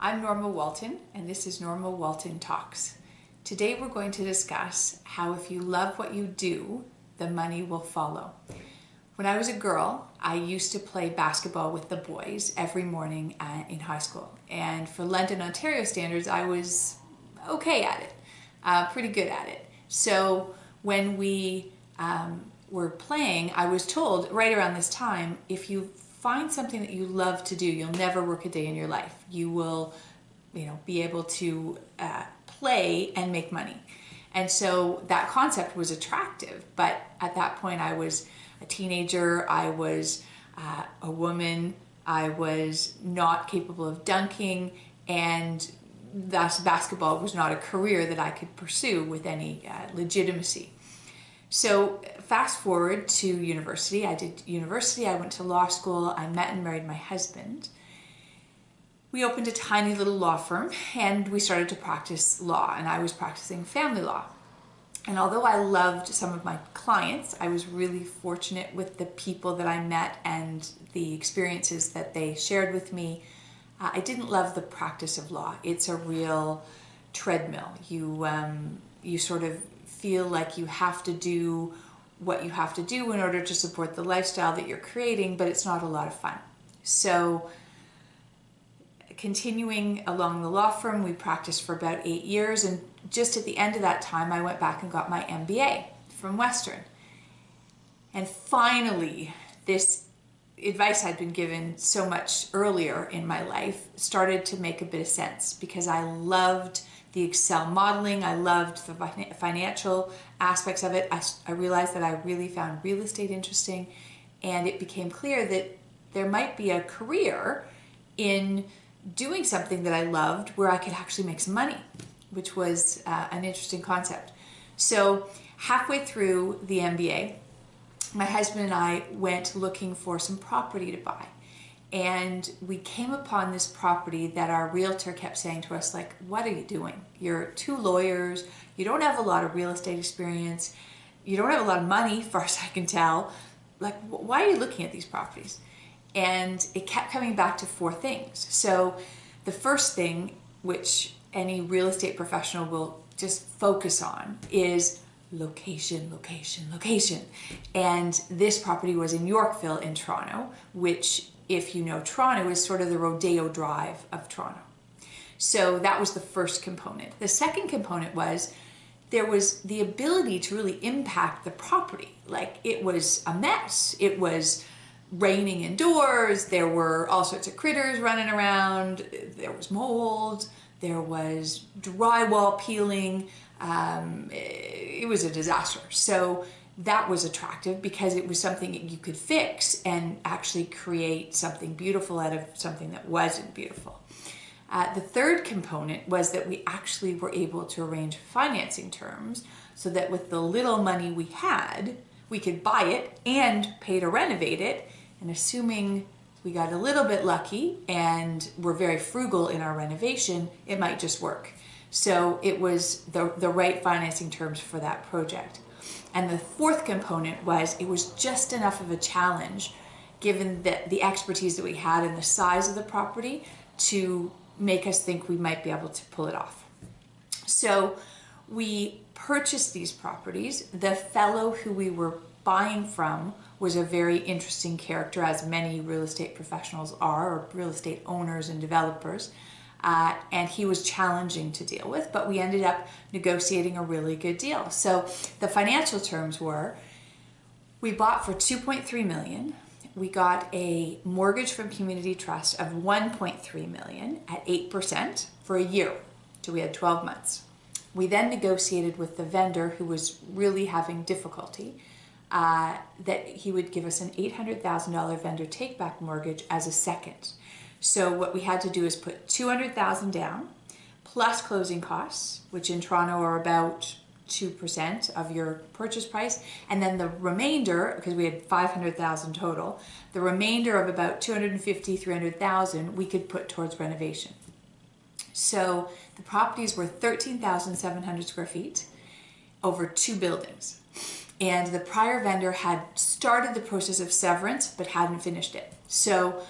I'm Norma Walton, and this is Norma Walton Talks. Today we're going to discuss how if you love what you do, the money will follow. When I was a girl, I used to play basketball with the boys every morning in high school. And for London, Ontario standards, I was okay at it, pretty good at it. So when we were playing, I was told right around this time, if you find something that you love to do, you'll never work a day in your life. You will, be able to play and make money. And so that concept was attractive. But at that point, I was a teenager. I was a woman. I was not capable of dunking, and thus basketball was not a career that I could pursue with any legitimacy. So fast forward to university. I did university, I went to law school, I met and married my husband. We opened a tiny little law firm and we started to practice law, and I was practicing family law. And although I loved some of my clients, I was really fortunate with the people that I met and the experiences that they shared with me. I didn't love the practice of law. It's a real treadmill. You sort of feel like you have to do what you have to do in order to support the lifestyle that you're creating, but it's not a lot of fun. So continuing along the law firm, we practiced for about 8 years, and just at the end of that time, I went back and got my MBA from Western. And finally, this advice I'd been given so much earlier in my life started to make a bit of sense, because I loved the Excel modeling, I loved the financial aspects of it. I realized that I really found real estate interesting, and it became clear that there might be a career in doing something that I loved where I could actually make some money, which was an interesting concept. So halfway through the MBA, my husband and I went looking for some property to buy. And we came upon this property that our realtor kept saying to us, like, what are you doing? You're two lawyers, you don't have a lot of real estate experience, you don't have a lot of money, far as I can tell. Like, why are you looking at these properties? And it kept coming back to four things. So the first thing, which any real estate professional will just focus on, is location, location, location. And this property was in Yorkville in Toronto, which, if you know Toronto, is sort of the Rodeo Drive of Toronto. So that was the first component. The second component was there was the ability to really impact the property. Like, it was a mess. It was raining indoors. There were all sorts of critters running around. There was mold. There was drywall peeling. It was a disaster. So that was attractive because it was something that you could fix and actually create something beautiful out of something that wasn't beautiful. The third component was that we actually were able to arrange financing terms so that with the little money we had, we could buy it and pay to renovate it. And assuming we got a little bit lucky and we're very frugal in our renovation, it might just work. So it was the right financing terms for that project. And the fourth component was it was just enough of a challenge, given that the expertise that we had and the size of the property, to make us think we might be able to pull it off. So we purchased these properties. The fellow who we were buying from was a very interesting character, as many real estate professionals are, or real estate owners and developers. And he was challenging to deal with, but we ended up negotiating a really good deal. So the financial terms were, we bought for $2.3 million. We got a mortgage from Community Trust of $1.3 million at 8% for a year. So we had 12 months. We then negotiated with the vendor, who was really having difficulty, that he would give us an $800,000 vendor take-back mortgage as a second. So what we had to do is put $200,000 down, plus closing costs, which in Toronto are about 2% of your purchase price, and then the remainder, because we had $500,000 total, the remainder of about $250,000, $300,000 we could put towards renovation. So the properties were 13,700 square feet over 2 buildings. And the prior vendor had started the process of severance but hadn't finished it. So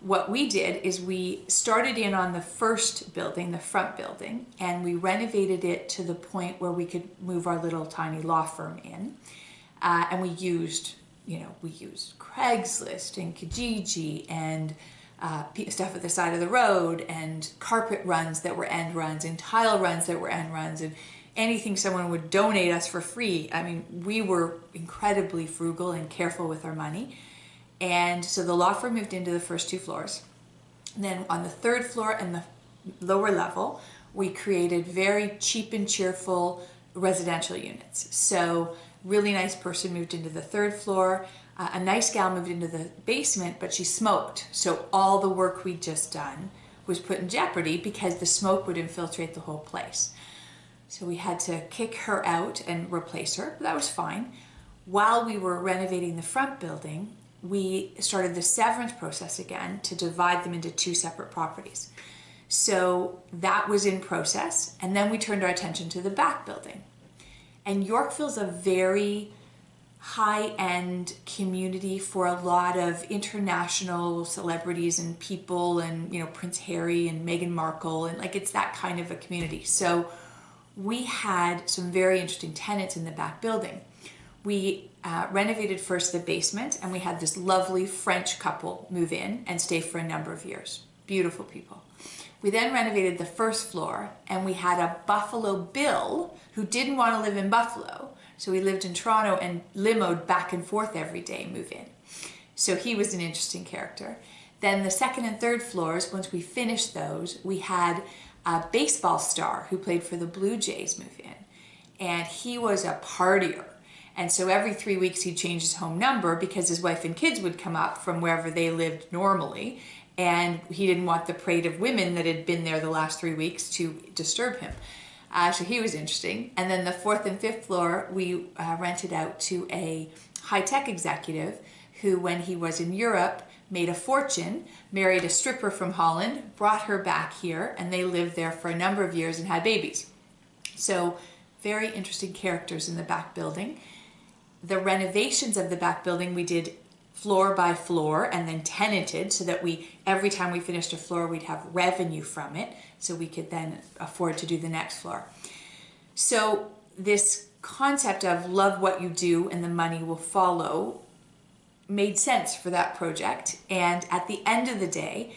what we did is we started in on the first building, the front building, and we renovated it to the point where we could move our little tiny law firm in. And we used Craigslist and Kijiji and stuff at the side of the road, and carpet runs that were end runs, and tile runs that were end runs, and anything someone would donate us for free. I mean, we were incredibly frugal and careful with our money. And so the law firm moved into the first 2 floors. And then on the 3rd floor and the lower level, we created very cheap and cheerful residential units. So really nice person moved into the 3rd floor. A nice gal moved into the basement, but she smoked. So all the work we'd just done was put in jeopardy because the smoke would infiltrate the whole place. So we had to kick her out and replace her, but that was fine. While we were renovating the front building, we started the severance process again to divide them into 2 separate properties. So that was in process, and then we turned our attention to the back building. And Yorkville's a very high-end community for a lot of international celebrities and people, and Prince Harry and Meghan Markle, and it's that kind of a community. So we had some very interesting tenants in the back building. We renovated first the basement, and we had this lovely French couple move in and stay for a number of years. Beautiful people. We then renovated the first floor, and we had a Buffalo Bill who didn't want to live in Buffalo. So he lived in Toronto and limoed back and forth every day, move in. So he was an interesting character. Then the 2nd and 3rd floors, once we finished those, we had a baseball star who played for the Blue Jays move in. And he was a partier. And so every 3 weeks he'd change his home number because his wife and kids would come up from wherever they lived normally. And he didn't want the parade of women that had been there the last 3 weeks to disturb him. So he was interesting. And then the 4th and 5th floor, we rented out to a high-tech executive who, when he was in Europe, made a fortune, married a stripper from Holland, brought her back here, and they lived there for a number of years and had babies. So very interesting characters in the back building. The renovations of the back building we did floor by floor and then tenanted, so that every time we finished a floor, we'd have revenue from it, so we could then afford to do the next floor. So this concept of love what you do and the money will follow made sense for that project. And at the end of the day,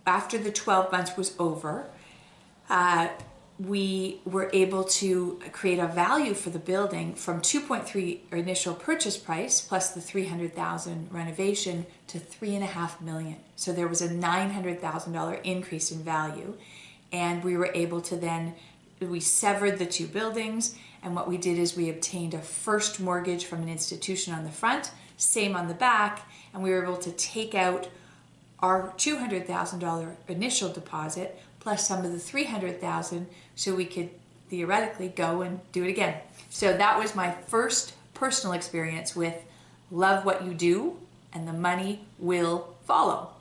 after the 12 months was over, we were able to create a value for the building from 2.3 initial purchase price plus the 300,000 renovation to 3.5 million. So there was a $900,000 increase in value, and we were able to we severed the 2 buildings, and what we did is we obtained a first mortgage from an institution on the front, same on the back, and we were able to take out our $200,000 initial deposit plus some of the $300,000, so we could theoretically go and do it again. So that was my first personal experience with love what you do and the money will follow.